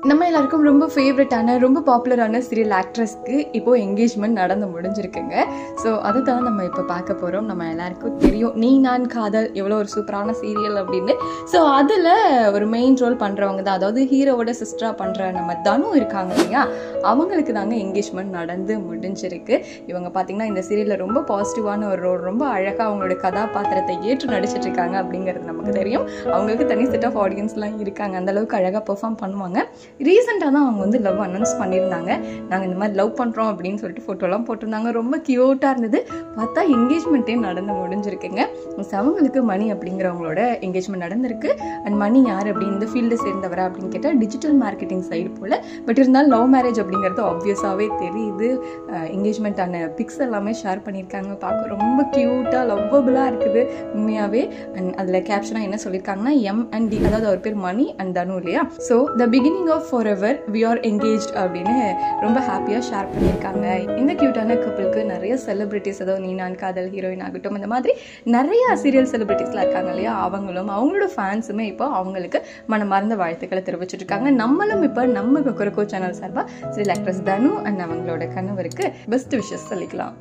நம்ம எல்லாருக்கும் ரொம்ப ஃபேவரட்டான ரொம்ப பாப்புலரான சீரியல் ஆக்ட்ரஸ்க்கு இப்போது என்கேஜ்மெண்ட் நடந்து முடிஞ்சிருக்குங்க. ஸோ அதை தான் நம்ம இப்போ பார்க்க போகிறோம். நம்ம எல்லாருக்கும் தெரியும் நீ நான் காதல் எவ்வளோ ஒரு சூப்பரான சீரியல் அப்படின்னு. ஸோ அதில் ஒரு மெயின் ரோல் பண்ணுறவங்க தான், அதாவது ஹீரோவோட சிஸ்டராக பண்ணுற நம்ம தனு இருக்காங்க இல்லையா, அவங்களுக்கு தாங்க என்கேஜ்மெண்ட் நடந்து முடிஞ்சிருக்கு. இவங்க பார்த்திங்கன்னா இந்த சீரியலில் ரொம்ப பாசிட்டிவான ஒரு ரோல், ரொம்ப அழகாக அவங்களோட கதாபாத்திரத்தை ஏற்று நடிச்சிட்டு இருக்காங்க அப்படிங்கிறது நமக்கு தெரியும். அவங்களுக்கு தனி செட் ஆஃப் ஆடியன்ஸ்லாம் இருக்காங்க, அந்தளவுக்கு அழகாக பெர்ஃபார்ம் பண்ணுவாங்க. ரீசெண்டாக தான் அவங்க வந்து லவ் அனௌன்ஸ் பண்ணியிருந்தாங்க. நாங்கள் இந்த மாதிரி லவ் பண்ணுறோம் அப்படின்னு சொல்லிட்டு ஃபோட்டோலாம் போட்டிருந்தாங்க. ரொம்ப க்யூட்டாக இருந்தது. பார்த்தா என்கேஜ்மெண்ட்டே நடந்து முடிஞ்சிருக்குங்க. அவங்களுக்கு மணி அப்படிங்கிறவங்களோட என்கேஜ்மெண்ட் நடந்திருக்கு. அண்ட் மணி யார் அப்படின்னு இந்த ஃபீல்டு சேர்ந்தவரா அப்படின்னு கேட்டால் டிஜிட்டல் மார்க்கெட்டிங் சைடு போல். பட் இருந்தாலும் லவ் மேரேஜ் அப்படிங்கிறது ஆப்வியஸாகவே தெரியுது. என்கேஜ்மெண்ட்டான பிக்ஸ் எல்லாமே ஷேர் பண்ணியிருக்காங்க. பார்க்க ரொம்ப க்யூட்டாக லவ்வபுளாக இருக்குது உண்மையாகவே. அண்ட் அதில் கேப்ஷனாக என்ன சொல்லியிருக்காங்கன்னா M&D, அதாவது அவர் பேர் மணி அண்ட் தனு இல்லையா. So the beginning of forever we are engaged அப்படின்னு ரொம்ப ஹாப்பியாக ஷேர் பண்ணியிருக்காங்க. இந்த க்யூட்டான கப்பலுக்கு நிறைய செலிபிரிட்டிஸ், அதாவது நீ நான் காதல் ஹீரோயின் ஆகட்டும், இந்த மாதிரி நிறைய சீரியல் செலிபிரிட்டிஸ்லாம் இருக்காங்க இல்லையா, அவங்களும் அவங்களோட ஃபேன்ஸுமே இப்போ அவங்களுக்கு மனமார்ந்த வாழ்த்துக்களை தெரிவிச்சுட்டு இருக்காங்க. நம்மளும் இப்போ நம்ம கொக்கரக்கோ சேனல் சார்பாக சீரியல் ஆக்ட்ரஸ் தனு அண்ட் அவங்களோட கணவருக்கு பெஸ்ட் விஷஸ் சொல்லிக்கலாம்.